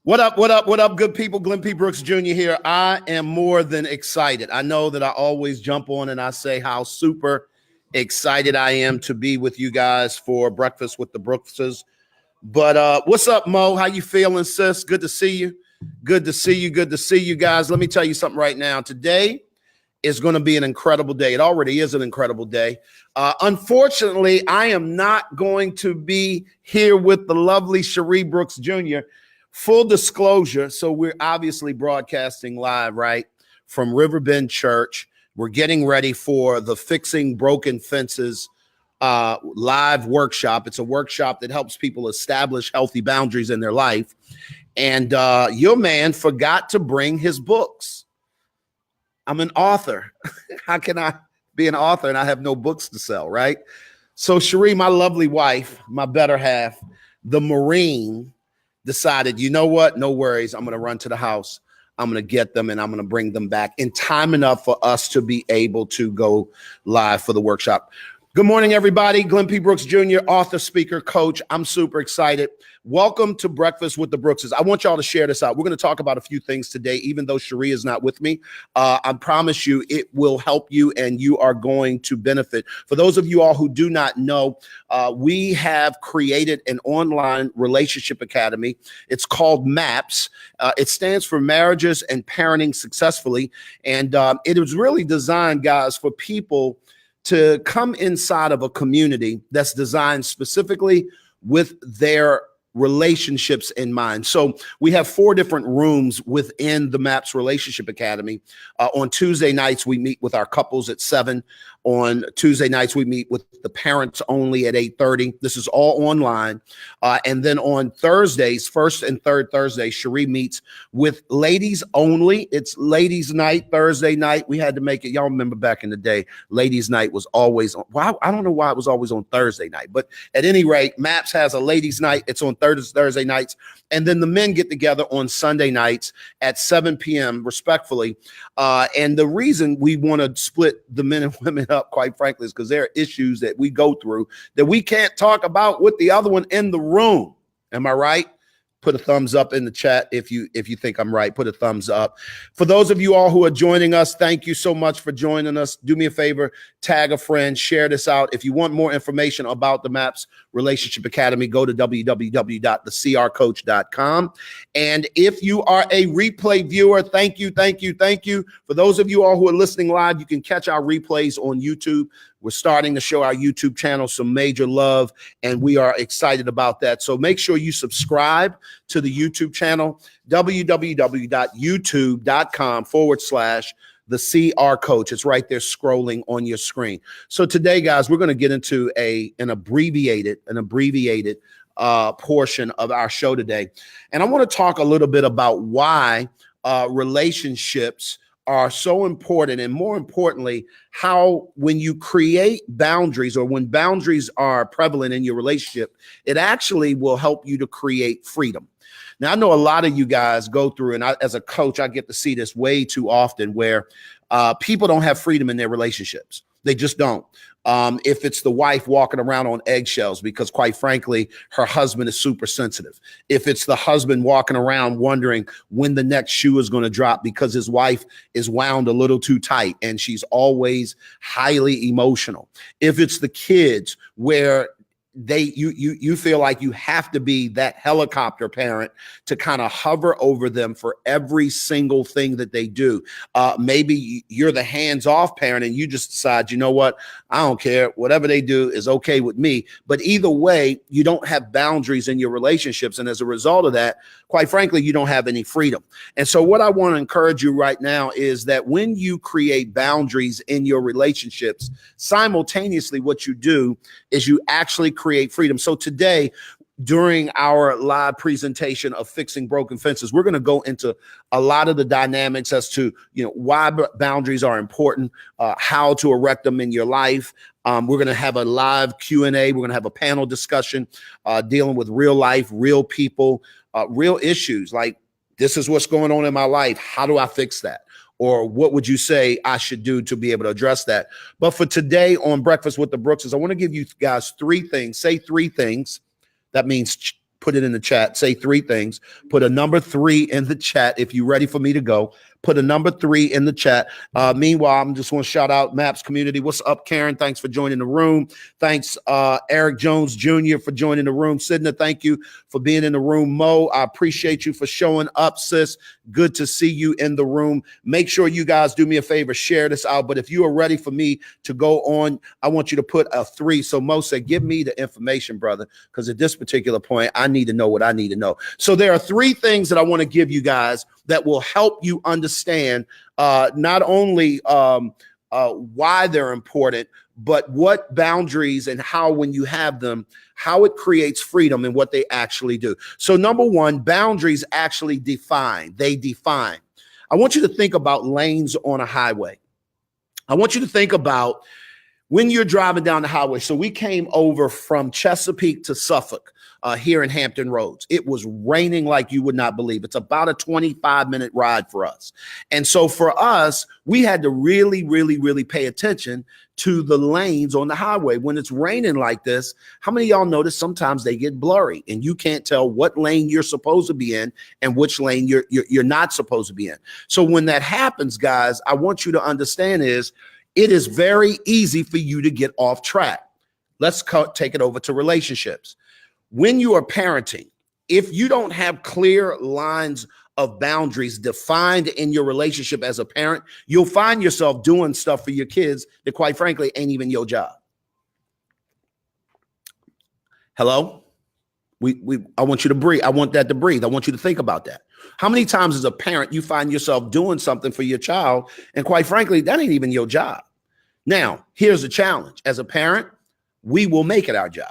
What up, what up, what up, good people? Glenn P. Brooks Jr. here. I am more than excited. I know that I always jump on and I say how super excited I am to be with you guys for Breakfast with the Brookses. But what's up, Mo? How you feeling, sis? Good to see you. Good to see you. Good to see you guys. Let me tell you something right now. Today is going to be an incredible day. It already is an incredible day. Unfortunately, I am not going to be here with the lovely Cherie Brooks Jr. Full disclosure, so we're obviously broadcasting live, right, from Riverbend Church. We're getting ready for the Fixing Broken Fences live workshop. It's a workshop that helps people establish healthy boundaries in their life. And your man forgot to bring his books. I'm an author. How can I be an author and I have no books to sell, right? So Cherie, my lovely wife, my better half, the Marine, decided, you know what? No worries. I'm going to run to the house. I'm going to get them and I'm going to bring them back in time enough for us to be able to go live for the workshop. Good morning, everybody. Glenn P. Brooks Jr., author, speaker, coach. I'm super excited. Welcome to Breakfast with the Brookses. I want y'all to share this out. We're going to talk about a few things today, even though Cherie is not with me. I promise you it will help you and you are going to benefit. For those of you all who do not know, we have created an online relationship academy. It's called MAPS. It stands for Marriages and Parenting Successfully. And it was really designed, guys, for people to come inside of a community that's designed specifically with their relationships in mind. So we have 4 different rooms within the MAPS Relationship Academy. On Tuesday nights, we meet with our couples at 7. On Tuesday nights, we meet with the parents only at 8:30. This is all online. And then on Thursdays, first and third Thursday, Cherie meets with ladies only. It's ladies night, Thursday night. We had to make it. Y'all remember back in the day, ladies night was always on. Well, I don't know why it was always on Thursday night, but at any rate, MAPS has a ladies night. It's on Thursday nights. And then the men get together on Sunday nights at 7 p.m. respectfully. And the reason we want to split the men and women up, quite frankly, is because there are issues that we go through that we can't talk about with the other one in the room. Am I right? Put a thumbs up in the chat if you think I'm right. Put a thumbs up. For those of you all who are joining us, thank you so much for joining us. Do me a favor, tag a friend, share this out. If you want more information about the MAPS Relationship Academy, go to www.thecrcoach.com. And if you are a replay viewer, thank you. For those of you all who are listening live, you can catch our replays on YouTube. We're starting to show our YouTube channel some major love, and we are excited about that. So make sure you subscribe to the YouTube channel, www.youtube.com/the CR Coach. It's right there scrolling on your screen. So today, guys, we're going to get into an abbreviated portion of our show today. And I want to talk a little bit about why relationships are so important, and more importantly, how when you create boundaries or when boundaries are prevalent in your relationship, it actually will help you to create freedom. Now, I know a lot of you guys go through, and as a coach, I get to see this way too often where people don't have freedom in their relationships. They just don't. If it's the wife walking around on eggshells because, quite frankly, her husband is super sensitive. If it's the husband walking around wondering when the next shoe is going to drop because his wife is wound a little too tight and she's always highly emotional. If it's the kids where you feel like you have to be that helicopter parent to kind of hover over them for every single thing that they do. Maybe you're the hands-off parent and you just decide, you know what, I don't care. Whatever they do is okay with me. But either way, you don't have boundaries in your relationships. And as a result of that, quite frankly, you don't have any freedom. And so what I want to encourage you right now is that when you create boundaries in your relationships, simultaneously what you do is you actually create freedom. So today, during our live presentation of Fixing Broken Fences, we're going to go into a lot of the dynamics as to, why boundaries are important, how to erect them in your life. We're going to have a live Q&A. We're going to have a panel discussion dealing with real life, real people, real issues like, this is what's going on in my life. How do I fix that? Or what would you say I should do to be able to address that? But for today on Breakfast with the Brookses, I want to give you guys 3 things. Say 3 things. That means Put it in the chat. Say 3 things. Put a number 3 in the chat if you're ready for me to go. Put a number 3 in the chat. Meanwhile, I'm just want to shout out MAPS community. What's up, Karen? Thanks for joining the room. Thanks, Eric Jones Jr. for joining the room. Sidna, thank you for being in the room. Mo, I appreciate you for showing up, sis. Good to see you in the room. Make sure you guys do me a favor, share this out. But if you are ready for me to go on, I want you to put a 3. So Mo said, give me the information, brother, because at this particular point, I need to know what I need to know. So there are 3 things that I want to give you guys that will help you understand not only why they're important, but what boundaries and how, when you have them, how it creates freedom and what they actually do. So number 1, boundaries actually define. They define. I want you to think about lanes on a highway. I want you to think about when you're driving down the highway. So we came over from Chesapeake to Suffolk here in Hampton Roads. It was raining like you would not believe. It's about a 25-minute ride for us. And so for us, we had to really, really, really pay attention to the lanes on the highway. When it's raining like this, how many of y'all notice sometimes they get blurry and you can't tell what lane you're supposed to be in and which lane you're not supposed to be in. So when that happens, guys, I want you to understand is it is very easy for you to get off track. Let's take it over to relationships. When you are parenting, if you don't have clear lines of boundaries defined in your relationship as a parent, you'll find yourself doing stuff for your kids that, quite frankly, ain't even your job. Hello? I want you to breathe. I want that to breathe. I want you to think about that. How many times as a parent you find yourself doing something for your child, and quite frankly, that ain't even your job? Now, here's the challenge. As a parent, we will make it our job.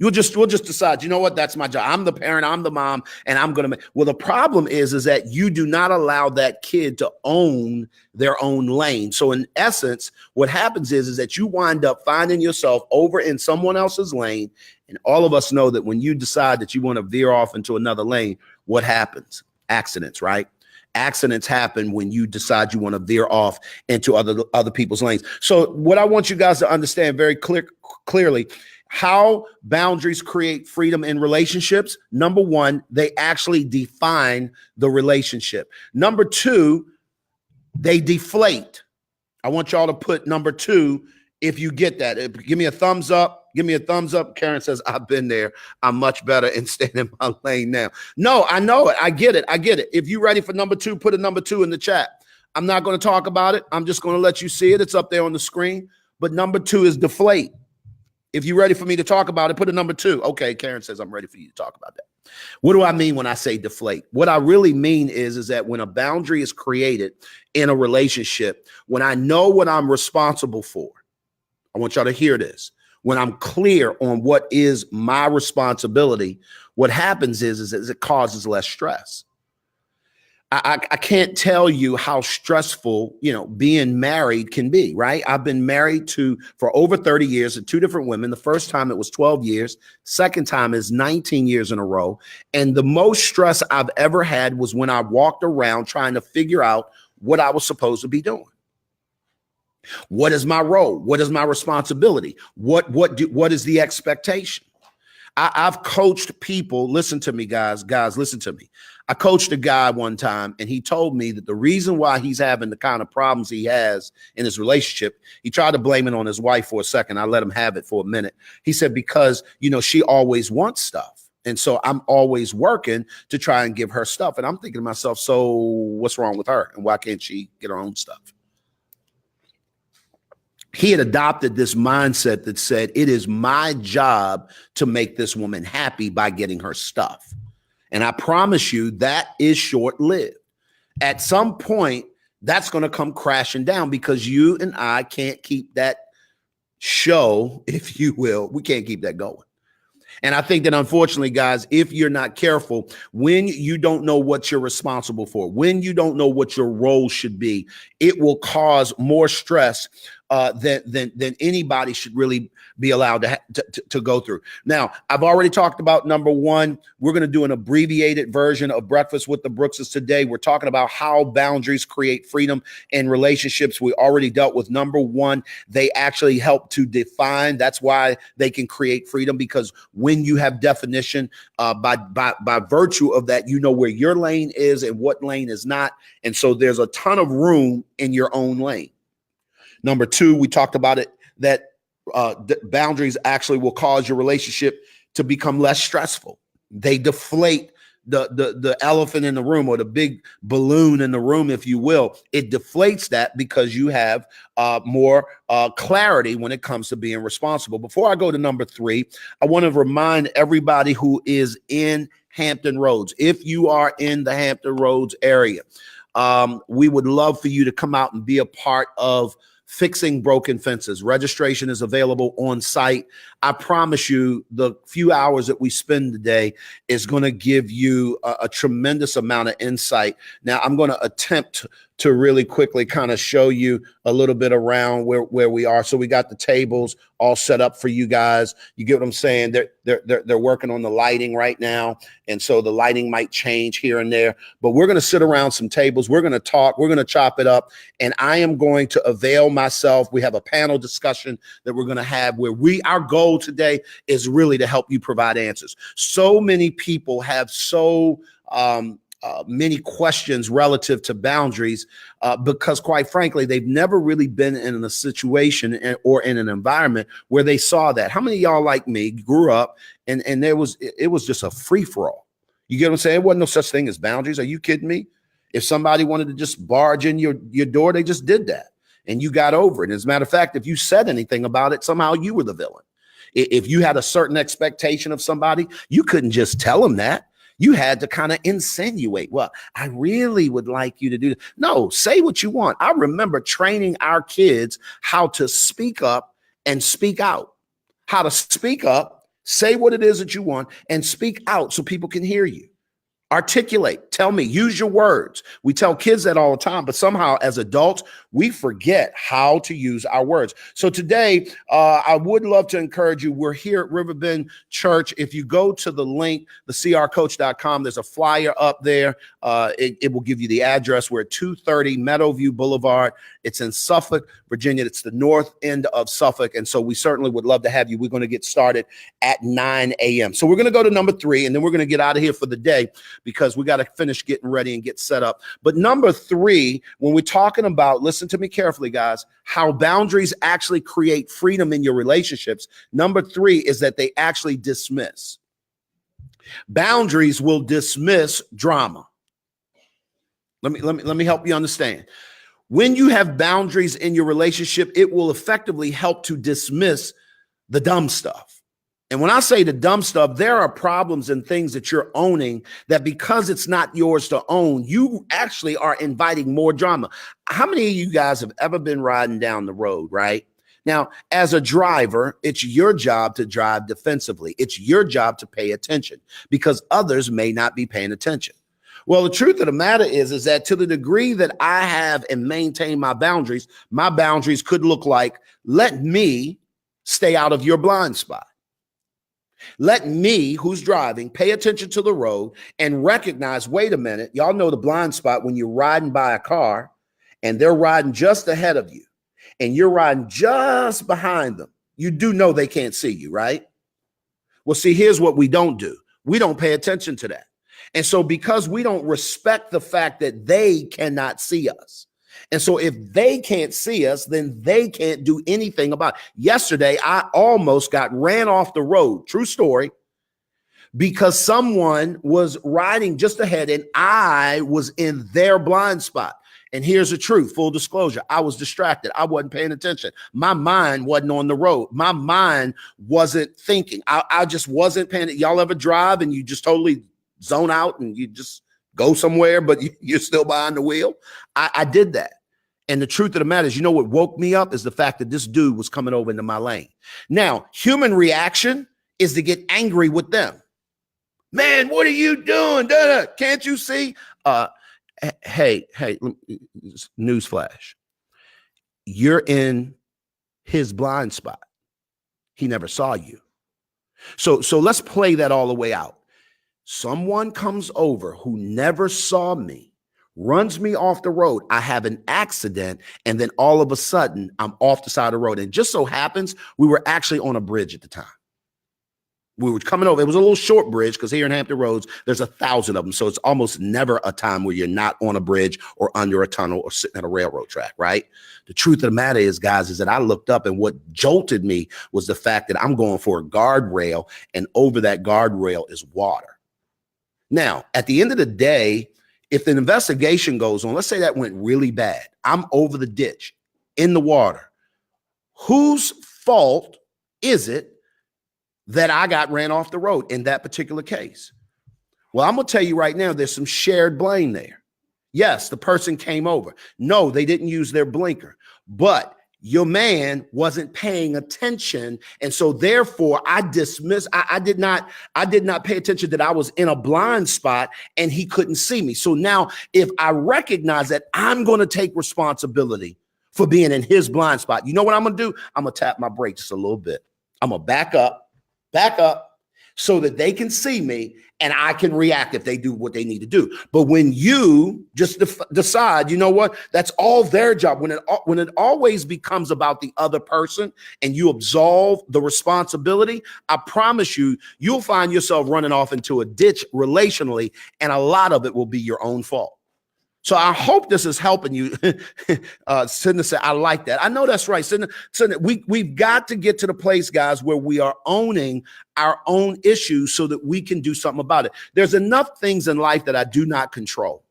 We'll just decide, you know what, that's my job. I'm the parent, I'm the mom, and I'm going to make. Well, the problem is that you do not allow that kid to own their own lane. So in essence, what happens is that you wind up finding yourself over in someone else's lane. And all of us know that when you decide that you want to veer off into another lane, what happens? Accidents, right? Accidents happen when you decide you want to veer off into other people's lanes. So what I want you guys to understand very clearly, how boundaries create freedom in relationships. Number 1, they actually define the relationship. Number 2, they deflate. I want y'all to put number 2 if you get that. Give me a thumbs up. Give me a thumbs up. Karen says, I've been there. I'm much better in staying in my lane now. No, I know it. I get it. I get it. If you're ready for number 2, put a number 2 in the chat. I'm not going to talk about it. I'm just going to let you see it. It's up there on the screen. But number 2 is deflate. If you're ready for me to talk about it, put a number 2. Okay, Karen says I'm ready for you to talk about that. What do I mean when I say deflate? What I really mean is that when a boundary is created in a relationship, when I know what I'm responsible for, I want y'all to hear this. When I'm clear on what is my responsibility, what happens is it causes less stress. I can't tell you how stressful, being married can be, right? I've been married for over 30 years to 2 different women. The first time it was 12 years. Second time is 19 years in a row. And the most stress I've ever had was when I walked around trying to figure out what I was supposed to be doing. What is my role? What is my responsibility? What is the expectation? I've coached people. Listen to me, guys, listen to me. I coached a guy one time and he told me that the reason why he's having the kind of problems he has in his relationship, he tried to blame it on his wife for a second. I let him have it for a minute. He said, because, she always wants stuff. And so I'm always working to try and give her stuff. And I'm thinking to myself, so what's wrong with her? And why can't she get her own stuff? He had adopted this mindset that said, it is my job to make this woman happy by getting her stuff. And I promise you that is short-lived. At some point, that's going to come crashing down because you and I can't keep that show, if you will. We can't keep that going. And I think that, unfortunately, guys, if you're not careful, when you don't know what you're responsible for, when you don't know what your role should be, it will cause more stress than anybody should really be allowed to go through. Now, I've already talked about number one. We're going to do an abbreviated version of Breakfast with the Brookses today. We're talking about how boundaries create freedom in relationships. We already dealt with number one. They actually help to define. That's why they can create freedom, because when you have definition, by virtue of that, you know where your lane is and what lane is not. And so there's a ton of room in your own lane. Number two, we talked about it, that boundaries actually will cause your relationship to become less stressful. They deflate the elephant in the room, or the big balloon in the room, if you will. It deflates that because you have more clarity when it comes to being responsible. Before I go to number three, I want to remind everybody who is in Hampton Roads, if you are in the Hampton Roads area, we would love for you to come out and be a part of Fixing Broken Fences. Registration is available on site. I promise you, the few hours that we spend today is going to give you a tremendous amount of insight. Now, I'm going to attempt to really quickly kind of show you a little bit around where we are. So we got the tables all set up for you guys. You get what I'm saying? They're working on the lighting right now. And so the lighting might change here and there, but we're going to sit around some tables. We're going to talk. We're going to chop it up. And I am going to avail myself. We have a panel discussion that we're going to have where our goal today is really to help you provide answers. So many people have many questions relative to boundaries because, quite frankly, they've never really been in a situation or in an environment where they saw that. How many of y'all, like me, grew up and it was just a free-for-all? You get what I'm saying? There wasn't no such thing as boundaries. Are you kidding me? If somebody wanted to just barge in your door, they just did that, and you got over it. As a matter of fact, if you said anything about it, somehow you were the villain. If you had a certain expectation of somebody, you couldn't just tell them that. You had to kind of insinuate, well, I really would like you to do that. No, say what you want. I remember training our kids how to speak up and speak out, how to speak up, say what it is that you want, and speak out so people can hear you. Articulate, tell me, use your words. We tell kids that all the time, but somehow as adults, we forget how to use our words. So today, I would love to encourage you. We're here at Riverbend Church. If you go to the link, thecrcoach.com, there's a flyer up there. It will give you the address. We're at 230 Meadowview Boulevard. It's in Suffolk, Virginia. It's the north end of Suffolk. And so we certainly would love to have you. We're going to get started at 9 a.m. So we're going to go to number three, and then we're going to get out of here for the day, because we got to finish getting ready and get set up. But number three, when we're talking about, listen to me carefully, guys, how boundaries actually create freedom in your relationships. Number three is that they actually dismiss. Boundaries will dismiss drama. Let me help you understand. When you have boundaries in your relationship, it will effectively help to dismiss the dumb stuff. And when I say the dumb stuff, there are problems and things that you're owning that, because it's not yours to own, you actually are inviting more drama. How many of you guys have ever been riding down the road, right? Now, as a driver, it's your job to drive defensively. It's your job to pay attention, because others may not be paying attention. Well, the truth of the matter is that to the degree that I have and maintain my boundaries could look like, let me stay out of your blind spot. Let me, who's driving, pay attention to the road and recognize, wait a minute, y'all know the blind spot when you're riding by a car and they're riding just ahead of you and you're riding just behind them. You do know they can't see you, right? Well, see, here's what we don't do. We don't pay attention to that. And so because we don't respect the fact that they cannot see us, and so if they can't see us, then they can't do anything about it. Yesterday, I almost got ran off the road. True story. Because someone was riding just ahead and I was in their blind spot. And here's the truth, full disclosure. I was distracted. I wasn't paying attention. My mind wasn't on the road. My mind wasn't thinking. I just wasn't paying. Y'all ever drive and you just totally zone out and you just go somewhere, but you're still behind the wheel? I did that. And the truth of the matter is, you know what woke me up is the fact that this dude was coming over into my lane. Now, human reaction is to get angry with them. Man, what are you doing? Can't you see? Hey, newsflash. You're in his blind spot. He never saw you. So let's play that all the way out. Someone comes over who never saw me, runs me off the road. I have an accident, and then all of a sudden, I'm off the side of the road. And just so happens, we were actually on a bridge at the time. We were coming over. It was a little short bridge because here in Hampton Roads, there's 1,000 of them. So it's almost never a time where you're not on a bridge or under a tunnel or sitting at a railroad track, right? The truth of the matter is, guys, is that I looked up, and what jolted me was the fact that I'm going for a guardrail, and over that guardrail is water. Now, at the end of the day, if the investigation goes on, let's say that went really bad. I'm over the ditch in the water. Whose fault is it that I got ran off the road in that particular case? Well, I'm going to tell you right now, there's some shared blame there. Yes, the person came over. No, they didn't use their blinker, but your man wasn't paying attention. And so therefore I dismissed, I did not pay attention that I was in a blind spot and he couldn't see me. So now if I recognize that, I'm going to take responsibility for being in his blind spot. You know what I'm going to do? I'm going to tap my brakes just a little bit. I'm going to back up so that they can see me and I can react if they do what they need to do. But when you just decide, you know what, that's all their job. When it always becomes about the other person and you absolve the responsibility, I promise you, you'll find yourself running off into a ditch relationally, and a lot of it will be your own fault. So I hope this is helping you. Sidney said, I like that. I know that's right. Sidney, we've got to get to the place, guys, where we are owning our own issues so that we can do something about it. There's enough things in life that I do not control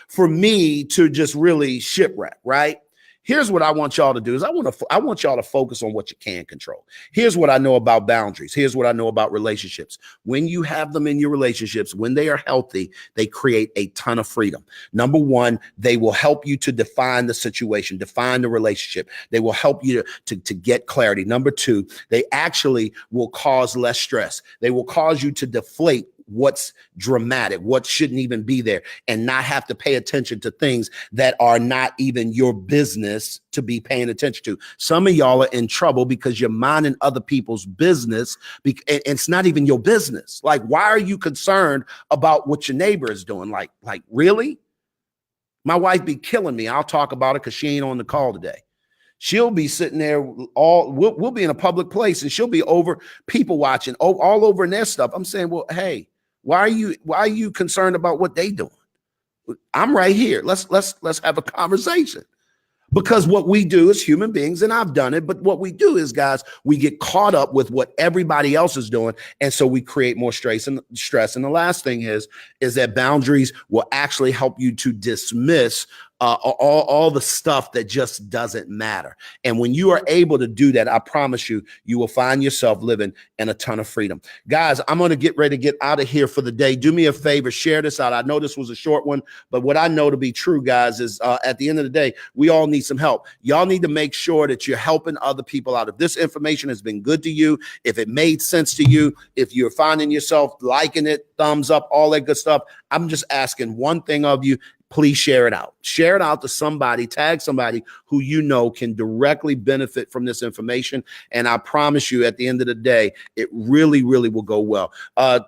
for me to just really shipwreck, right? Here's what I want y'all to do is I want y'all to focus on what you can control. Here's what I know about boundaries. Here's what I know about relationships. When you have them in your relationships, when they are healthy, they create a ton of freedom. Number one, they will help you to define the situation, define the relationship. They will help you to get clarity. Number two, they actually will cause less stress. They will cause you to deflate what's dramatic, what shouldn't even be there, and not have to pay attention to things that are not even your business to be paying attention to. Some of y'all are in trouble because you're minding other people's business, and it's not even your business. Like, why are you concerned about what your neighbor is doing? Like really? My wife be killing me. I'll talk about it because she ain't on the call today. She'll be sitting there we'll be in a public place and she'll be over people watching all over in their stuff. I'm saying, well, hey, why are you concerned about what they doing? I'm right here. Let's have a conversation. Because what we do as human beings, and I've done it, but what we do is, guys, we get caught up with what everybody else is doing. And so we create more stress. And the last thing is that boundaries will actually help you to dismiss all the stuff that just doesn't matter. And when you are able to do that, I promise you, you will find yourself living in a ton of freedom. Guys, I'm going to get ready to get out of here for the day. Do me a favor, share this out. I know this was a short one, but what I know to be true, guys, is at the end of the day, we all need some help. Y'all need to make sure that you're helping other people out. If this information has been good to you, if it made sense to you, if you're finding yourself liking it, thumbs up, all that good stuff, I'm just asking one thing of you. Please share it out. Share it out to somebody, tag somebody who you know can directly benefit from this information. And I promise you, at the end of the day, it really, really will go well.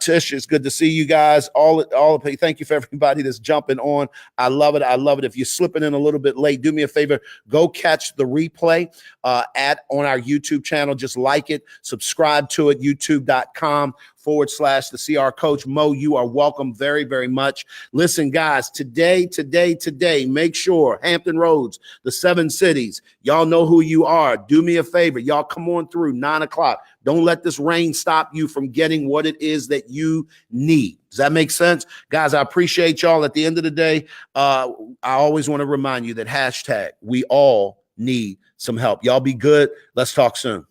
Tish, it's good to see you guys. Thank you for everybody that's jumping on. I love it. I love it. If you're slipping in a little bit late, do me a favor, go catch the replay on our YouTube channel. Just like it, subscribe to it, youtube.com/the CR Coach. Mo, you are welcome very, very much. Listen, guys, today, make sure Hampton Roads, the 7 cities, y'all know who you are. Do me a favor. Y'all come on through 9 o'clock. Don't let this rain stop you from getting what it is that you need. Does that make sense? Guys, I appreciate y'all. At the end of the day, I always want to remind you that #, we all need some help. Y'all be good. Let's talk soon.